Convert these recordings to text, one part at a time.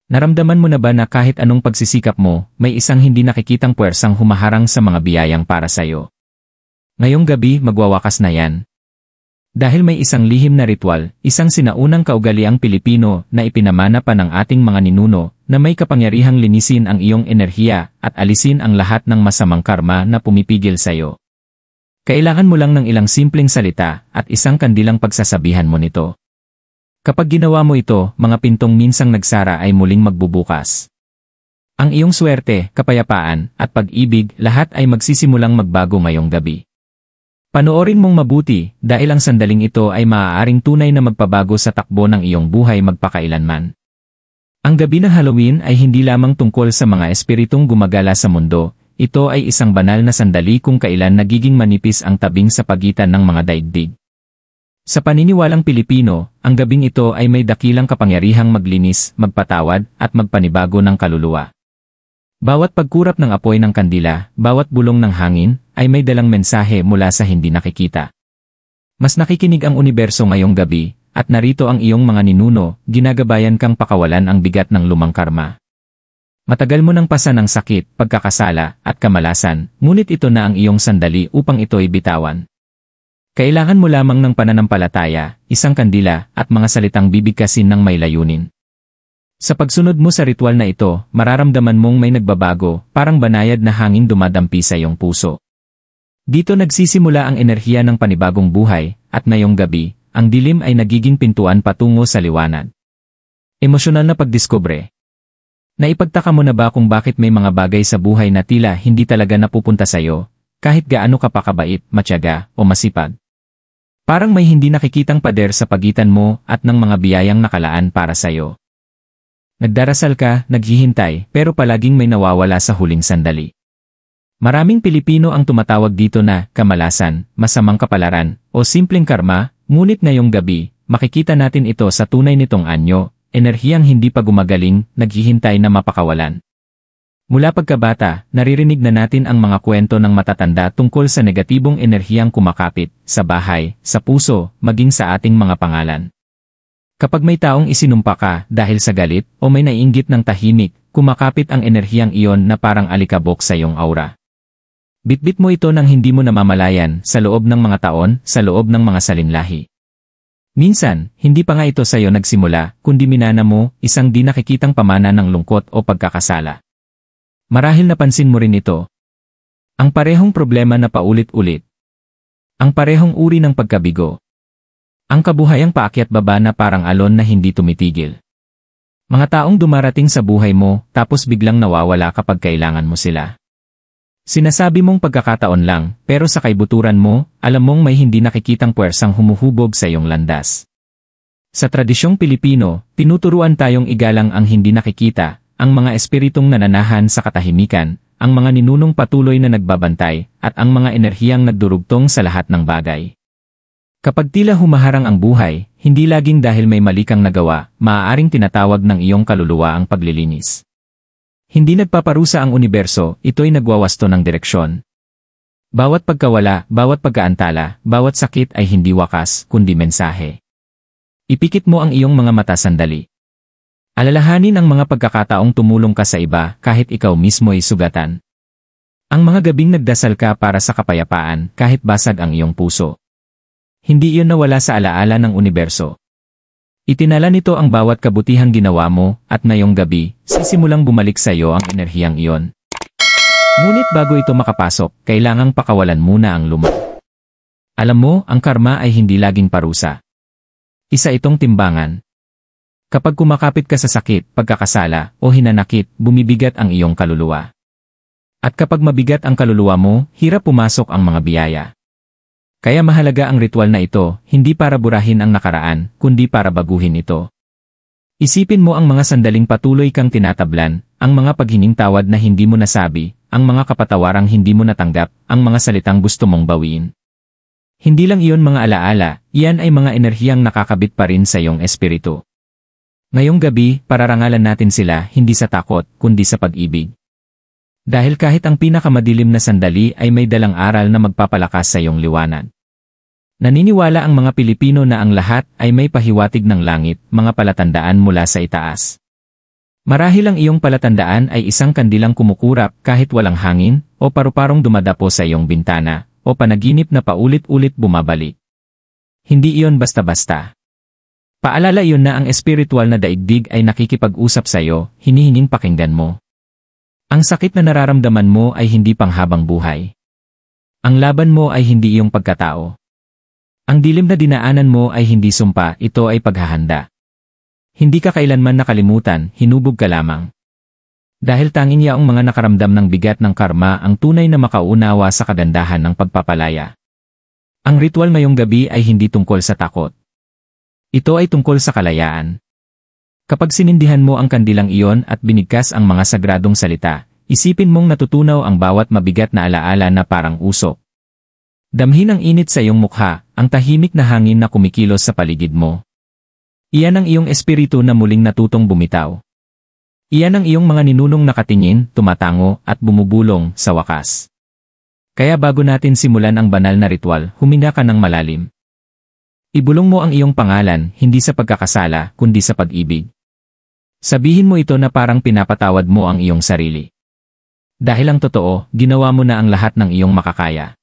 Naramdaman mo na ba na kahit anong pagsisikap mo, may isang hindi nakikitang puwersang humaharang sa mga biyayang para sa'yo? Ngayong gabi magwawakas na yan. Dahil may isang lihim na ritual, isang sinaunang kaugaliang Pilipino na ipinamana pa ng ating mga ninuno na may kapangyarihang linisin ang iyong enerhiya at alisin ang lahat ng masamang karma na pumipigil sa'yo. Kailangan mo lang ng ilang simpleng salita at isang kandilang pagsasabihan mo nito. Kapag ginawa mo ito, mga pintong minsang nagsara ay muling magbubukas. Ang iyong swerte, kapayapaan, at pag-ibig, lahat ay magsisimulang magbago ngayong gabi. Panoorin mong mabuti, dahil ang sandaling ito ay maaaring tunay na magpabago sa takbo ng iyong buhay magpakailanman. Ang gabi ng Halloween ay hindi lamang tungkol sa mga espiritong gumagala sa mundo, ito ay isang banal na sandali kung kailan nagiging manipis ang tabing sa pagitan ng mga daigdig. Sa paniniwalang Pilipino, ang gabing ito ay may dakilang kapangyarihang maglinis, magpatawad, at magpanibago ng kaluluwa. Bawat pagkurap ng apoy ng kandila, bawat bulong ng hangin, ay may dalang mensahe mula sa hindi nakikita. Mas nakikinig ang universo ngayong gabi, at narito ang iyong mga ninuno, ginagabayan kang pakawalan ang bigat ng lumang karma. Matagal mo nang pasan ng sakit, pagkakasala, at kamalasan, ngunit ito na ang iyong sandali upang ito'y bitawan. Kailangan mo lamang ng pananampalataya, isang kandila, at mga salitang bibigkasin ng may layunin. Sa pagsunod mo sa ritual na ito, mararamdaman mong may nagbabago, parang banayad na hangin dumadampi sa iyong puso. Dito nagsisimula ang enerhiya ng panibagong buhay, at ngayong gabi, ang dilim ay nagiging pintuan patungo sa liwanag. Emosyonal na pagdiskubre. Naipagtaka mo na ba kung bakit may mga bagay sa buhay na tila hindi talaga napupunta sa iyo, kahit gaano ka pa kabait, matyaga, o masipag? Parang may hindi nakikitang pader sa pagitan mo at ng mga biyayang nakalaan para sa iyo. Nagdarasal ka, naghihintay, pero palaging may nawawala sa huling sandali. Maraming Pilipino ang tumatawag dito na kamalasan, masamang kapalaran, o simpleng karma, ngunit ngayong gabi, makikita natin ito sa tunay nitong anyo, enerhiyang hindi pa gumagaling, naghihintay na mapakawalan. Mula pagkabata, naririnig na natin ang mga kwento ng matatanda tungkol sa negatibong enerhiyang kumakapit, sa bahay, sa puso, maging sa ating mga pangalan. Kapag may taong isinumpa ka dahil sa galit o may naiinggit ng tahimik, kumakapit ang enerhiyang iyon na parang alikabok sa iyong aura. Bitbit mo ito nang hindi mo namamalayan sa loob ng mga taon, sa loob ng mga salinlahi. Minsan, hindi pa nga ito sa iyo nagsimula, kundi minana mo, isang di nakikitang pamana ng lungkot o pagkakasala. Marahil napansin mo rin ito. Ang parehong problema na paulit-ulit. Ang parehong uri ng pagkabigo. Ang kabuhayang paakyat baba na parang alon na hindi tumitigil. Mga taong dumarating sa buhay mo, tapos biglang nawawala kapag kailangan mo sila. Sinasabi mong pagkakataon lang, pero sa kaibuturan mo, alam mong may hindi nakikitang puwersang humuhubog sa iyong landas. Sa tradisyong Pilipino, tinuturuan tayong igalang ang hindi nakikita, ang mga espiritong nananahan sa katahimikan, ang mga ninunong patuloy na nagbabantay, at ang mga enerhiyang nagdurugtong sa lahat ng bagay. Kapag tila humaharang ang buhay, hindi laging dahil may mali kang nagawa, maaaring tinatawag ng iyong kaluluwa ang paglilinis. Hindi nagpaparusa ang universo, ito'y nagwawasto ng direksyon. Bawat pagkawala, bawat pagkaantala, bawat sakit ay hindi wakas, kundi mensahe. Ipikit mo ang iyong mga mata sandali. Alalahanin ang mga pagkakataong tumulong ka sa iba kahit ikaw mismo ay sugatan. Ang mga gabing nagdasal ka para sa kapayapaan kahit basag ang iyong puso. Hindi iyon nawala sa alaala ng universo. Itinala nito ang bawat kabutihang ginawa mo at ngayong gabi, sisimulang bumalik sa iyo ang enerhiyang iyon. Ngunit bago ito makapasok, kailangang pakawalan muna ang luma. Alam mo, ang karma ay hindi laging parusa. Isa itong timbangan. Kapag kumakapit ka sa sakit, pagkakasala, o hinanakit, bumibigat ang iyong kaluluwa. At kapag mabigat ang kaluluwa mo, hirap pumasok ang mga biyaya. Kaya mahalaga ang ritual na ito, hindi para burahin ang nakaraan, kundi para baguhin ito. Isipin mo ang mga sandaling patuloy kang tinatablan, ang mga paghining tawad na hindi mo nasabi, ang mga kapatawarang hindi mo natanggap, ang mga salitang gusto mong bawiin. Hindi lang iyon mga alaala, iyan ay mga enerhiyang nakakabit pa rin sa iyong espiritu. Ngayong gabi, pararangalan natin sila hindi sa takot, kundi sa pag-ibig. Dahil kahit ang pinakamadilim na sandali ay may dalang aral na magpapalakas sa iyong liwanag. Naniniwala ang mga Pilipino na ang lahat ay may pahiwatig ng langit, mga palatandaan mula sa itaas. Marahil ang iyong palatandaan ay isang kandilang kumukurap kahit walang hangin, o paru-parong dumadapo sa iyong bintana, o panaginip na paulit-ulit bumabalik. Hindi iyon basta-basta. Paalala iyon na ang espiritual na daigdig ay nakikipag-usap sa iyo, hinihinging pakinggan mo. Ang sakit na nararamdaman mo ay hindi panghabang buhay. Ang laban mo ay hindi iyong pagkatao. Ang dilim na dinaanan mo ay hindi sumpa, ito ay paghahanda. Hindi ka kailanman nakalimutan, hinubog ka lamang. Dahil tanging yaong mga nakaramdam ng bigat ng karma ang tunay na makaunawa sa kagandahan ng pagpapalaya. Ang ritual ngayong gabi ay hindi tungkol sa takot. Ito ay tungkol sa kalayaan. Kapag sinindihan mo ang kandilang iyon at binigkas ang mga sagradong salita, isipin mong natutunaw ang bawat mabigat na alaala na parang usok. Damhin ang init sa iyong mukha, ang tahimik na hangin na kumikilos sa paligid mo. Iyan ang iyong espiritu na muling natutong bumitaw. Iyan ang iyong mga ninunong nakatingin, tumatango, at bumubulong sa wakas. Kaya bago natin simulan ang banal na ritual, huminga ka ng malalim. Ibulong mo ang iyong pangalan, hindi sa pagkakasala, kundi sa pag-ibig. Sabihin mo ito na parang pinapatawad mo ang iyong sarili. Dahil ang totoo, ginawa mo na ang lahat ng iyong makakaya.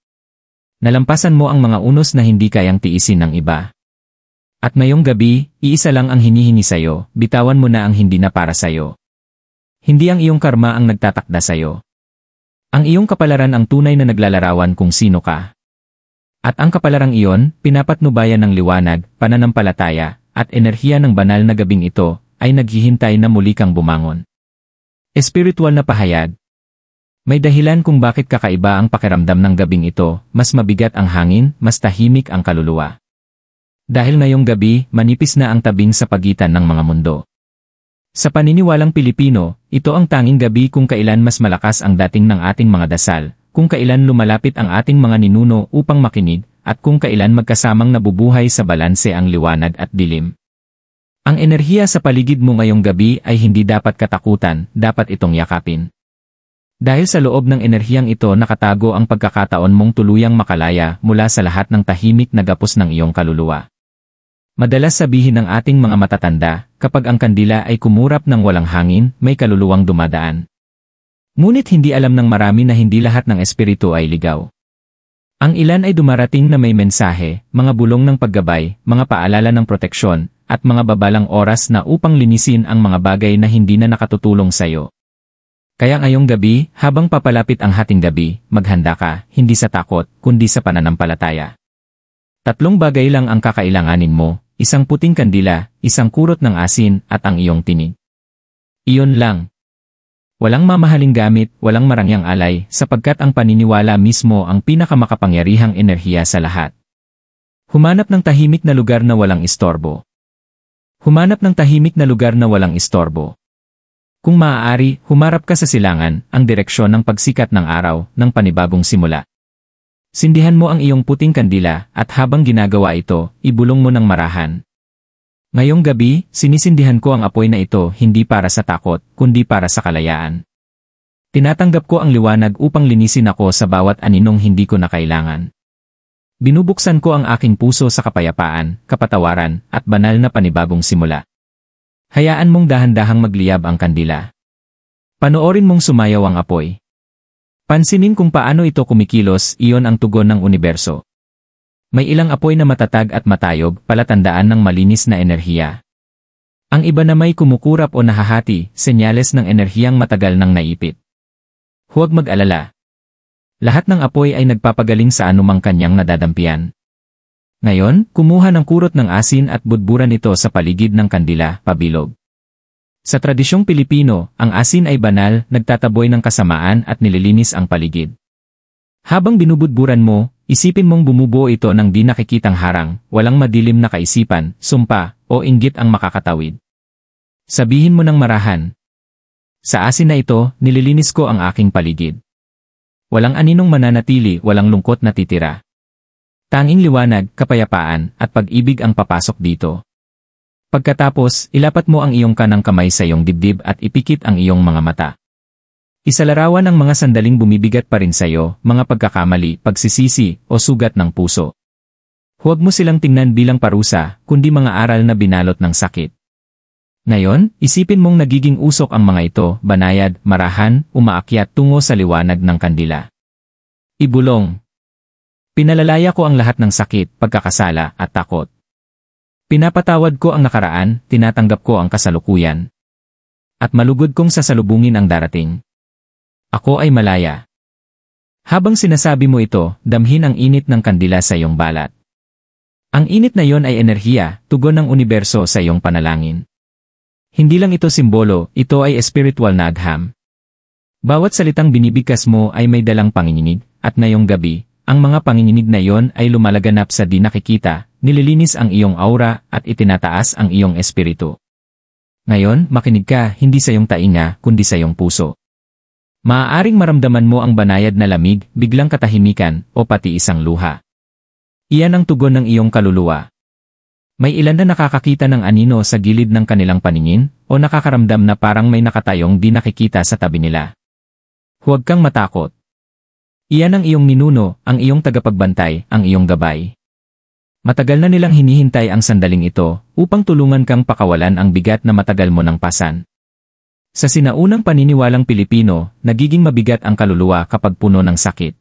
Nalampasan mo ang mga unos na hindi kayang tiisin ng iba. At ngayong gabi, iisa lang ang hinihingi sa'yo, bitawan mo na ang hindi na para sa'yo. Hindi ang iyong karma ang nagtatakda sa'yo. Ang iyong kapalaran ang tunay na naglalarawan kung sino ka. At ang kapalarang iyon, pinapatnubayan ng liwanag, pananampalataya, at enerhiya ng banal na gabing ito, ay naghihintay na muli kang bumangon. Espiritual na pahayag. May dahilan kung bakit kakaiba ang pakiramdam ng gabing ito, mas mabigat ang hangin, mas tahimik ang kaluluwa. Dahil ngayong gabi, manipis na ang tabing sa pagitan ng mga mundo. Sa paniniwalang Pilipino, ito ang tanging gabi kung kailan mas malakas ang dating ng ating mga dasal, kung kailan lumalapit ang ating mga ninuno upang makinig, at kung kailan magkasamang nabubuhay sa balanse ang liwanag at dilim. Ang enerhiya sa paligid mo ngayong gabi ay hindi dapat katakutan, dapat itong yakapin. Dahil sa loob ng enerhiyang ito nakatago ang pagkakataon mong tuluyang makalaya mula sa lahat ng tahimik na gapos ng iyong kaluluwa. Madalas sabihin ng ating mga matatanda, kapag ang kandila ay kumurap ng walang hangin, may kaluluwang dumadaan. Ngunit hindi alam ng marami na hindi lahat ng espiritu ay ligaw. Ang ilan ay dumarating na may mensahe, mga bulong ng paggabay, mga paalala ng proteksyon, at mga babalang oras na upang linisin ang mga bagay na hindi na nakatutulong sa iyo. Kaya ngayong gabi, habang papalapit ang hating gabi, maghanda ka, hindi sa takot, kundi sa pananampalataya. 3 bagay lang ang kakailanganin mo, isang puting kandila, isang kurot ng asin, at ang iyong tinig. Iyon lang. Walang mamahaling gamit, walang marangyang alay, sapagkat ang paniniwala mismo ang pinakamakapangyarihang enerhiya sa lahat. Humanap ng tahimik na lugar na walang istorbo. Humanap ng tahimik na lugar na walang istorbo. Kung maaari, humarap ka sa silangan, ang direksyon ng pagsikat ng araw, ng panibagong simula. Sindihan mo ang iyong puting kandila, at habang ginagawa ito, ibulong mo ng marahan. Ngayong gabi, sinisindihan ko ang apoy na ito hindi para sa takot, kundi para sa kalayaan. Tinatanggap ko ang liwanag upang linisin ako sa bawat aninong hindi ko na kailangan. Binubuksan ko ang aking puso sa kapayapaan, kapatawaran, at banal na panibagong simula. Hayaan mong dahan-dahang magliyab ang kandila. Panoorin mong sumayaw ang apoy. Pansinin kung paano ito kumikilos, iyon ang tugon ng universo. May ilang apoy na matatag at matayog, palatandaan ng malinis na enerhiya. Ang iba na may kumukurap o nahahati, senyales ng enerhiyang matagal nang naipit. Huwag mag-alala. Lahat ng apoy ay nagpapagaling sa anumang kanyang nadadampian. Ngayon, kumuha ng kurot ng asin at budburan ito sa paligid ng kandila, pabilog. Sa tradisyong Pilipino, ang asin ay banal, nagtataboy ng kasamaan at nililinis ang paligid. Habang binubudburan mo, isipin mong bumubuo ito ng di nakikitang harang, walang madilim na kaisipan, sumpa, o inggit ang makakatawid. Sabihin mo ng marahan. Sa asin na ito, nililinis ko ang aking paligid. Walang aninong mananatili, walang lungkot na titira. Tanging liwanag, kapayapaan, at pag-ibig ang papasok dito. Pagkatapos, ilapat mo ang iyong kanang kamay sa iyong dibdib at ipikit ang iyong mga mata. Isalarawan ang mga sandaling bumibigat pa rin sa iyo, mga pagkakamali, pagsisisi, o sugat ng puso. Huwag mo silang tingnan bilang parusa, kundi mga aral na binalot ng sakit. Ngayon, isipin mong nagiging usok ang mga ito, banayad, marahan, umaakyat tungo sa liwanag ng kandila. Ibulong. Pinalalaya ko ang lahat ng sakit, pagkakasala, at takot. Pinapatawad ko ang nakaraan, tinatanggap ko ang kasalukuyan. At malugod kong sasalubungin ang darating. Ako ay malaya. Habang sinasabi mo ito, damhin ang init ng kandila sa iyong balat. Ang init na iyon ay enerhiya, tugon ng universo sa iyong panalangin. Hindi lang ito simbolo, ito ay espiritual na agham. Bawat salitang binibigkas mo ay may dalang panginginig, at ngayong gabi, ang mga panginginig na iyon ay lumalaganap sa di nakikita, nililinis ang iyong aura at itinataas ang iyong espiritu. Ngayon, makinig ka, hindi sa iyong tainga, kundi sa iyong puso. Maaaring maramdaman mo ang banayad na lamig, biglang katahimikan, o pati isang luha. Iyan ang tugon ng iyong kaluluwa. May ilan na nakakakita ng anino sa gilid ng kanilang paningin, o nakakaramdam na parang may nakatayong di nakikita sa tabi nila. Huwag kang matakot. Iyan ang iyong ninuno, ang iyong tagapagbantay, ang iyong gabay. Matagal na nilang hinihintay ang sandaling ito, upang tulungan kang pakawalan ang bigat na matagal mo nang pasan. Sa sinaunang paniniwalang Pilipino, nagiging mabigat ang kaluluwa kapag puno ng sakit.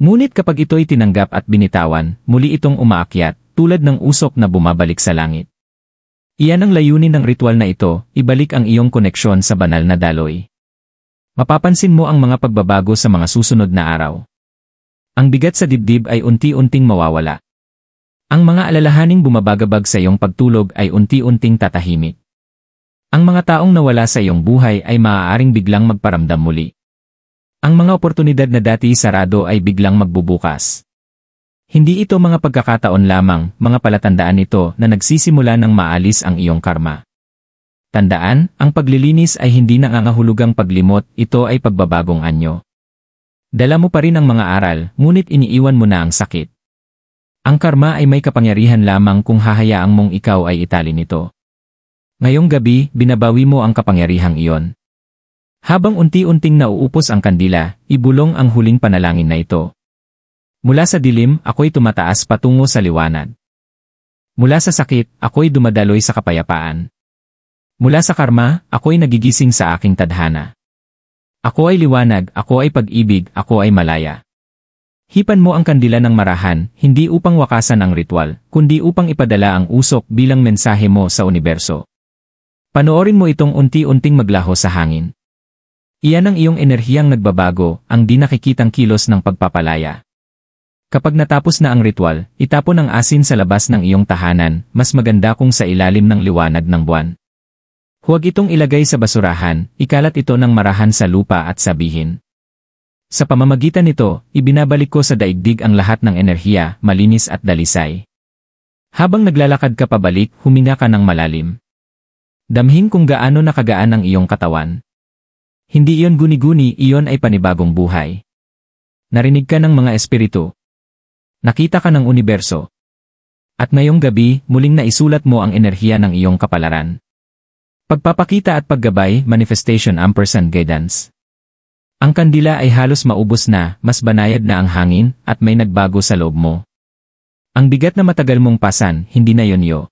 Ngunit kapag ito'y tinanggap at binitawan, muli itong umaakyat, tulad ng usok na bumabalik sa langit. Iyan ang layunin ng ritual na ito, ibalik ang iyong koneksyon sa banal na daloy. Mapapansin mo ang mga pagbabago sa mga susunod na araw. Ang bigat sa dibdib ay unti-unting mawawala. Ang mga alalahaning bumabagabag sa iyong pagtulog ay unti-unting tatahimik. Ang mga taong nawala sa iyong buhay ay maaaring biglang magparamdam muli. Ang mga oportunidad na dati sarado ay biglang magbubukas. Hindi ito mga pagkakataon lamang, mga palatandaan ito na nagsisimula ng maalis ang iyong karma. Tandaan, ang paglilinis ay hindi nangangahulugang paglimot, ito ay pagbabagong anyo. Dala mo pa rin ang mga aral, ngunit iniiwan mo na ang sakit. Ang karma ay may kapangyarihan lamang kung hahayaang mong ikaw ay itali nito. Ngayong gabi, binabawi mo ang kapangyarihang iyon. Habang unti-unting nauupos ang kandila, ibulong ang huling panalangin na ito. Mula sa dilim, ako'y tumataas patungo sa liwanag. Mula sa sakit, ako'y dumadaloy sa kapayapaan. Mula sa karma, ako'y nagigising sa aking tadhana. Ako ay liwanag, ako ay pag-ibig, ako ay malaya. Hipan mo ang kandila ng marahan, hindi upang wakasan ang ritual, kundi upang ipadala ang usok bilang mensahe mo sa universo. Panoorin mo itong unti-unting maglaho sa hangin. Iyan ang iyong enerhiyang nagbabago, ang di nakikitang kilos ng pagpapalaya. Kapag natapos na ang ritual, itapon ang asin sa labas ng iyong tahanan, mas maganda kung sa ilalim ng liwanag ng buwan. Huwag itong ilagay sa basurahan, ikalat ito ng marahan sa lupa at sabihin. Sa pamamagitan nito, ibinabalik ko sa daigdig ang lahat ng enerhiya, malinis at dalisay. Habang naglalakad ka pabalik, huminga ka ng malalim. Damhin kung gaano nakagaan ang iyong katawan. Hindi iyon guni-guni, iyon ay panibagong buhay. Narinig ka ng mga espiritu. Nakita ka ng universo. At ngayong gabi, muling naisulat mo ang enerhiya ng iyong kapalaran. Pagpapakita at paggabay, manifestation & guidance. Ang kandila ay halos maubos na, mas banayad na ang hangin, at may nagbago sa loob mo. Ang bigat na matagal mong pasan, hindi na yonyo.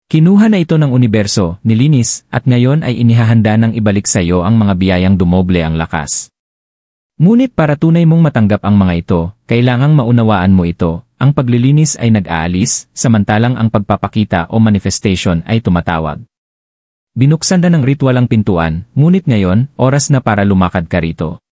Kinuha na ito ng universo, nilinis, at ngayon ay inihahanda ng ibalik sa iyo ang mga biyayang dumoble ang lakas. Ngunit para tunay mong matanggap ang mga ito, kailangang maunawaan mo ito, ang paglilinis ay nag-aalis, samantalang ang pagpapakita o manifestation ay tumatawag. Binuksan na ng ritual ang pintuan, ngunit ngayon, oras na para lumakad ka rito.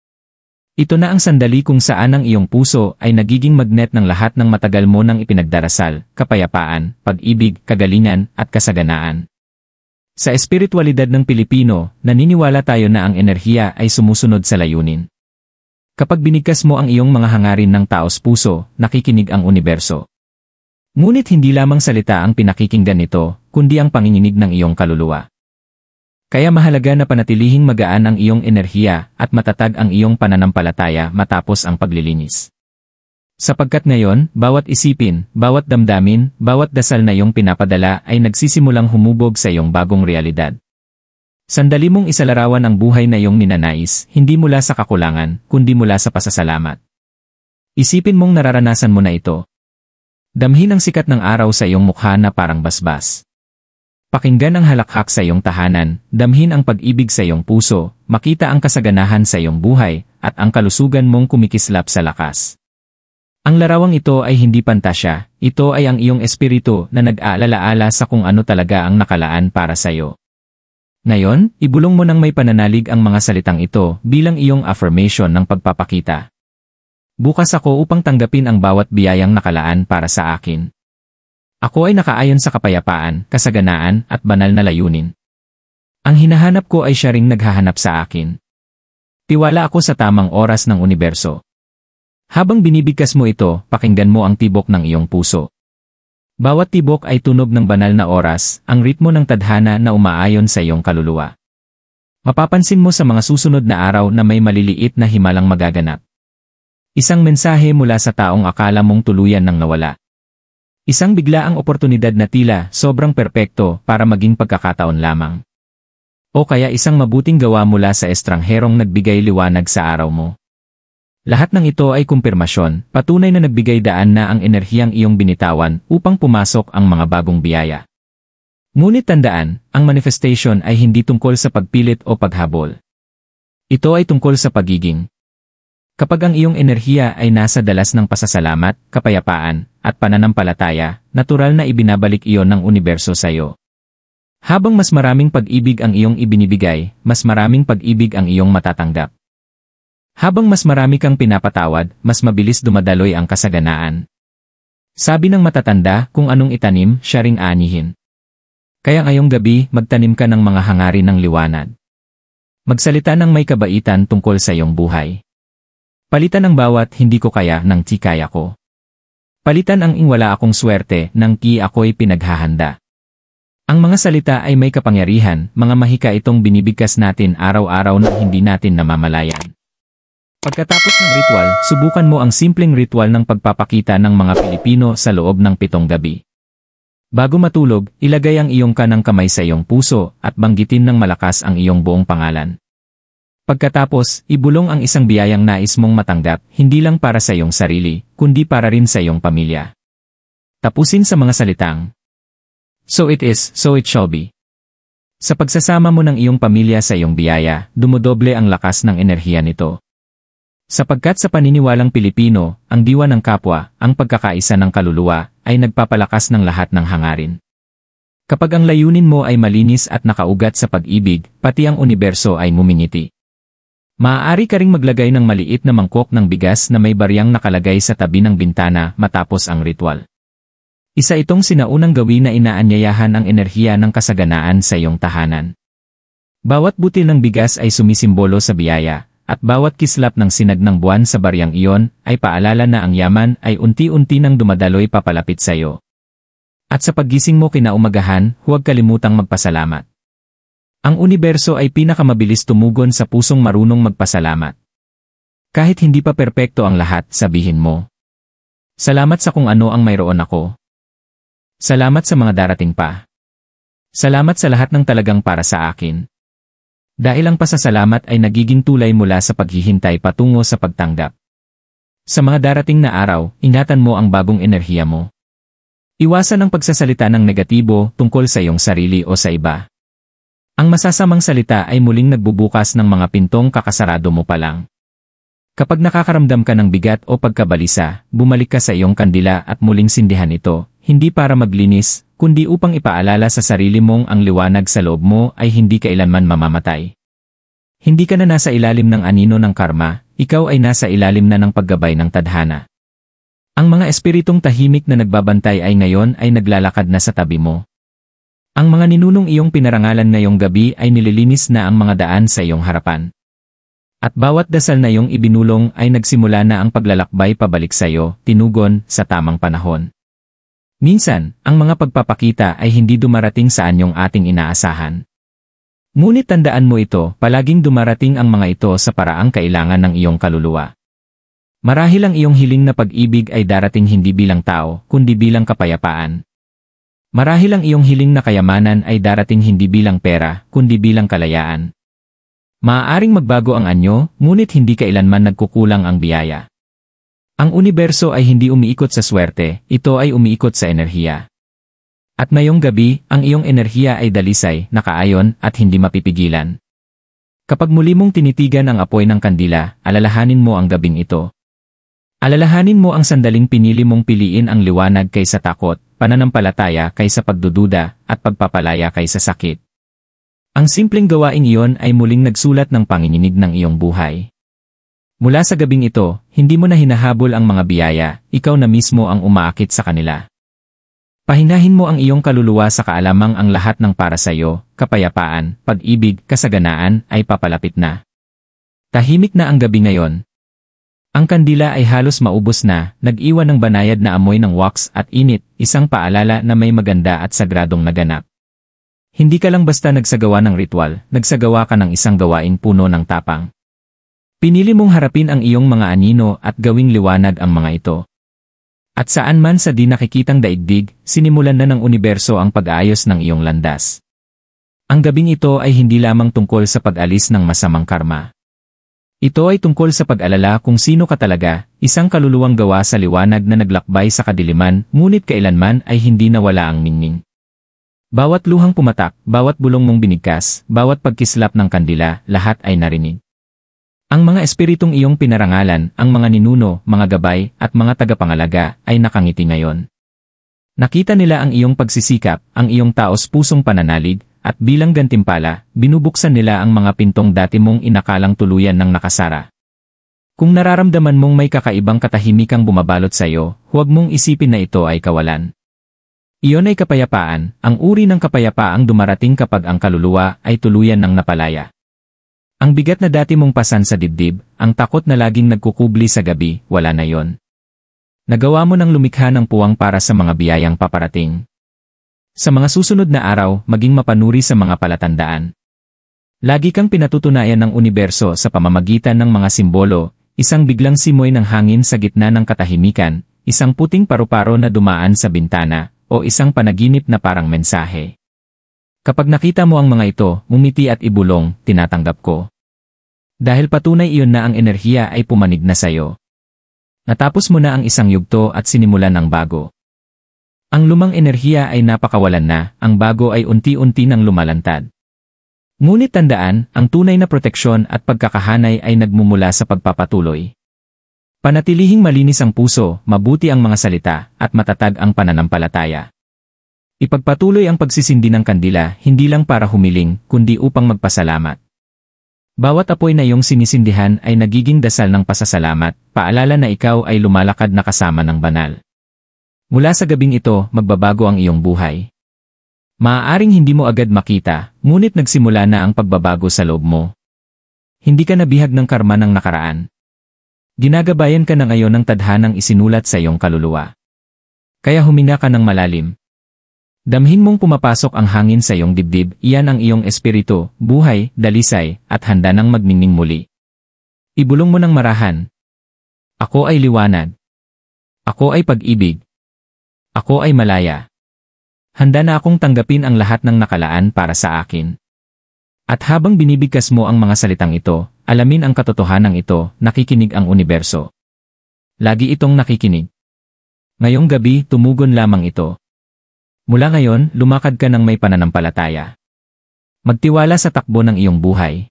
Ito na ang sandali kung saan ang iyong puso ay nagiging magnet ng lahat ng matagal mo nang ipinagdarasal, kapayapaan, pag-ibig, kagalingan, at kasaganaan. Sa espiritualidad ng Pilipino, naniniwala tayo na ang enerhiya ay sumusunod sa layunin. Kapag binigkas mo ang iyong mga hangarin ng taos puso, nakikinig ang universo. Ngunit hindi lamang salita ang pinakikinggan nito, kundi ang panginginig ng iyong kaluluwa. Kaya mahalaga na panatilihing magaan ang iyong enerhiya at matatag ang iyong pananampalataya matapos ang paglilinis. Sapagkat ngayon, bawat isipin, bawat damdamin, bawat dasal na iyong pinapadala ay nagsisimulang humubog sa iyong bagong realidad. Sandali mong isalarawan ang buhay na iyong ninanais, hindi mula sa kakulangan, kundi mula sa pasasalamat. Isipin mong nararanasan mo na ito. Damhin ang sikat ng araw sa iyong mukha na parang basbas. Pakinggan ang halakhak sa iyong tahanan, damhin ang pag-ibig sa iyong puso, makita ang kasaganahan sa iyong buhay, at ang kalusugan mong kumikislap sa lakas. Ang larawang ito ay hindi pantasya, ito ay ang iyong espiritu na nag-aalala-ala sa kung ano talaga ang nakalaan para sa iyo. Ngayon, ibulong mo ng may pananalig ang mga salitang ito bilang iyong affirmation ng pagpapakita. Bukas ako upang tanggapin ang bawat biyayang nakalaan para sa akin. Ako ay nakaayon sa kapayapaan, kasaganaan, at banal na layunin. Ang hinahanap ko ay siya ring naghahanap sa akin. Tiwala ako sa tamang oras ng universo. Habang binibigkas mo ito, pakinggan mo ang tibok ng iyong puso. Bawat tibok ay tunog ng banal na oras, ang ritmo ng tadhana na umaayon sa iyong kaluluwa. Mapapansin mo sa mga susunod na araw na may maliliit na himalang magaganap. Isang mensahe mula sa taong akala mong tuluyan nang nawala. Isang biglaang oportunidad na tila sobrang perpekto para maging pagkakataon lamang. O kaya isang mabuting gawa mula sa estrangherong nagbigay liwanag sa araw mo. Lahat ng ito ay kumpirmasyon, patunay na nagbigay daan na ang enerhiyang iyong binitawan upang pumasok ang mga bagong biyaya. Ngunit tandaan, ang manifestation ay hindi tungkol sa pagpilit o paghabol. Ito ay tungkol sa pagiging. Kapag ang iyong enerhiya ay nasa dalas ng pasasalamat, kapayapaan, at pananampalataya, natural na ibinabalik iyon ng universo sa iyo. Habang mas maraming pag-ibig ang iyong ibinibigay, mas maraming pag-ibig ang iyong matatanggap. Habang mas marami kang pinapatawad, mas mabilis dumadaloy ang kasaganaan. Sabi ng matatanda, kung anong itanim, siya ring anihin. Kaya ngayong gabi, magtanim ka ng mga hangarin ng liwanag. Magsalita ng may kabaitan tungkol sa iyong buhay. Palitan ang bawat hindi ko kaya ng ti kaya ko. Palitan ang wala akong swerte ng ki ako'y pinaghahanda. Ang mga salita ay may kapangyarihan, mga mahika itong binibigkas natin araw-araw na hindi natin namamalayan. Pagkatapos ng ritual, subukan mo ang simpleng ritual ng pagpapakita ng mga Pilipino sa loob ng 7 gabi. Bago matulog, ilagay ang iyong kanang kamay sa iyong puso at banggitin ng malakas ang iyong buong pangalan. Pagkatapos, ibulong ang isang biyayang nais mong matanggap, hindi lang para sa iyong sarili, kundi para rin sa iyong pamilya. Tapusin sa mga salitang, "So it is, so it shall be." Sa pagsasama mo ng iyong pamilya sa iyong biyaya, dumodoble ang lakas ng enerhiya nito. Sapagkat sa paniniwalang Pilipino, ang diwa ng kapwa, ang pagkakaisa ng kaluluwa, ay nagpapalakas ng lahat ng hangarin. Kapag ang layunin mo ay malinis at nakaugat sa pag-ibig, pati ang universo ay ngumingiti. Maaari ka ring maglagay ng maliit na mangkok ng bigas na may baryang nakalagay sa tabi ng bintana matapos ang ritual. Isa itong sinaunang gawin na inaanyayahan ang enerhiya ng kasaganaan sa iyong tahanan. Bawat butil ng bigas ay sumisimbolo sa biyaya, at bawat kislap ng sinag ng buwan sa baryang iyon ay paalala na ang yaman ay unti-unti nang dumadaloy papalapit sa iyo. At sa paggising mo kinaumagahan, huwag kalimutang magpasalamat. Ang universo ay pinakamabilis tumugon sa pusong marunong magpasalamat. Kahit hindi pa perpekto ang lahat, sabihin mo, "Salamat sa kung ano ang mayroon ako. Salamat sa mga darating pa. Salamat sa lahat ng talagang para sa akin." Dahil ang pasasalamat ay nagiging tulay mula sa paghihintay patungo sa pagtanggap. Sa mga darating na araw, ingatan mo ang bagong enerhiya mo. Iwasan ang pagsasalita ng negatibo tungkol sa iyong sarili o sa iba. Ang masasamang salita ay muling nagbubukas ng mga pintong kakasarado mo pa lang. Kapag nakakaramdam ka ng bigat o pagkabalisa, bumalik ka sa iyong kandila at muling sindihan ito, hindi para maglinis, kundi upang ipaalala sa sarili mong ang liwanag sa loob mo ay hindi kailanman mamamatay. Hindi ka na nasa ilalim ng anino ng karma, ikaw ay nasa ilalim na ng paggabay ng tadhana. Ang mga espiritong tahimik na nagbabantay ay ngayon ay naglalakad na sa tabi mo. Ang mga ninunong iyong pinarangalan ngayong gabi ay nililinis na ang mga daan sa iyong harapan. At bawat dasal na iyong ibinulong ay nagsimula na ang paglalakbay pabalik sa iyo, tinugon, sa tamang panahon. Minsan, ang mga pagpapakita ay hindi dumarating sa anyong ating inaasahan. Ngunit tandaan mo ito, palaging dumarating ang mga ito sa paraang kailangan ng iyong kaluluwa. Marahil ang iyong hiling na pag-ibig ay darating hindi bilang tao, kundi bilang kapayapaan. Marahil ang iyong hiling na kayamanan ay darating hindi bilang pera, kundi bilang kalayaan. Maaaring magbago ang anyo, ngunit hindi kailanman nagkukulang ang biyaya. Ang universo ay hindi umiikot sa swerte, ito ay umiikot sa enerhiya. At ngayong gabi, ang iyong enerhiya ay dalisay, nakaayon, at hindi mapipigilan. Kapag muli mong tinitigan ang apoy ng kandila, alalahanin mo ang gabing ito. Alalahanin mo ang sandaling pinili mong piliin ang liwanag kaysa takot, pananampalataya kaysa pagdududa, at pagpapalaya kaysa sakit. Ang simpleng gawaing iyon ay muling nagsulat ng panginginig ng iyong buhay. Mula sa gabing ito, hindi mo na hinahabol ang mga biyaya, ikaw na mismo ang umaakit sa kanila. Pahinahin mo ang iyong kaluluwa sa kaalamang ang lahat ng para sa iyo, kapayapaan, pag-ibig, kasaganaan, ay papalapit na. Tahimik na ang gabi ngayon. Ang kandila ay halos maubos na, nag-iwan ng banayad na amoy ng wax at init, isang paalala na may maganda at sagradong naganap. Hindi ka lang basta nagsagawa ng ritual, nagsagawa ka ng isang gawaing puno ng tapang. Pinili mong harapin ang iyong mga anino at gawing liwanag ang mga ito. At saan man sa di nakikitang daigdig, sinimulan na ng universo ang pag-aayos ng iyong landas. Ang gabing ito ay hindi lamang tungkol sa pag-alis ng masamang karma. Ito ay tungkol sa pag-alala kung sino ka talaga, isang kaluluwang gawa sa liwanag na naglakbay sa kadiliman, ngunit kailanman ay hindi nawala ang ningning. Bawat luhang pumatak, bawat bulong mong binigkas, bawat pagkislap ng kandila, lahat ay narinig. Ang mga espiritong iyong pinarangalan, ang mga ninuno, mga gabay, at mga tagapangalaga, ay nakangiti ngayon. Nakita nila ang iyong pagsisikap, ang iyong taos-pusong pananalig, at bilang gantimpala, binubuksan nila ang mga pintong dati mong inakalang tuluyan ng nakasara. Kung nararamdaman mong may kakaibang katahimikang bumabalot sa iyo, huwag mong isipin na ito ay kawalan. Iyon ay kapayapaan, ang uri ng kapayapaang dumarating kapag ang kaluluwa ay tuluyan ng napalaya. Ang bigat na dati mong pasan sa dibdib, ang takot na laging nagkukubli sa gabi, wala na yon. Nagawa mo ng lumikha ng puwang para sa mga biyayang paparating. Sa mga susunod na araw, maging mapanuri sa mga palatandaan. Lagi kang pinatutunayan ng universo sa pamamagitan ng mga simbolo, isang biglang simoy ng hangin sa gitna ng katahimikan, isang puting paru-paro na dumaan sa bintana, o isang panaginip na parang mensahe. Kapag nakita mo ang mga ito, ngumiti at ibulong, tinatanggap ko. Dahil patunay iyon na ang enerhiya ay pumanig na sayo. Natapos mo na ang isang yugto at sinimulan ng bago. Ang lumang enerhiya ay napakawalan na, ang bago ay unti-unti nang lumalantad. Ngunit tandaan, ang tunay na proteksyon at pagkakahanay ay nagmumula sa pagpapatuloy. Panatilihing malinis ang puso, mabuti ang mga salita, at matatag ang pananampalataya. Ipagpatuloy ang pagsisindi ng kandila, hindi lang para humiling, kundi upang magpasalamat. Bawat apoy na iyong sinisindihan ay nagiging dasal ng pasasalamat, paalala na ikaw ay lumalakad na kasama ng banal. Mula sa gabing ito, magbabago ang iyong buhay. Maaaring hindi mo agad makita, ngunit nagsimula na ang pagbabago sa loob mo. Hindi ka nabihag ng karma ng nakaraan. Ginagabayan ka na ngayon ng tadhanang isinulat sa iyong kaluluwa. Kaya huminga ka ng malalim. Damhin mong pumapasok ang hangin sa iyong dibdib, iyan ang iyong espiritu, buhay, dalisay, at handa ng magningning muli. Ibulong mo ng marahan. Ako ay liwanag. Ako ay pag-ibig. Ako ay malaya. Handa na akong tanggapin ang lahat ng nakalaan para sa akin. At habang binibigkas mo ang mga salitang ito, alamin ang katotohanan ito, nakikinig ang universo. Lagi itong nakikinig. Ngayong gabi, tumugon lamang ito. Mula ngayon, lumakad ka ng may pananampalataya. Magtiwala sa takbo ng iyong buhay.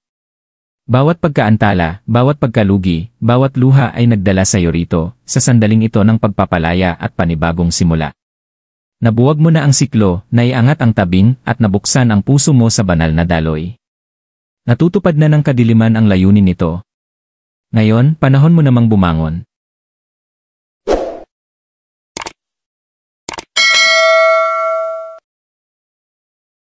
Bawat pagkaantala, bawat pagkalugi, bawat luha ay nagdala sa iyo rito, sa sandaling ito ng pagpapalaya at panibagong simula. Nabuwag mo na ang siklo, naiangat ang tabing, at nabuksan ang puso mo sa banal na daloy. Natutupad na ng kadiliman ang layunin nito. Ngayon, panahon mo namang bumangon.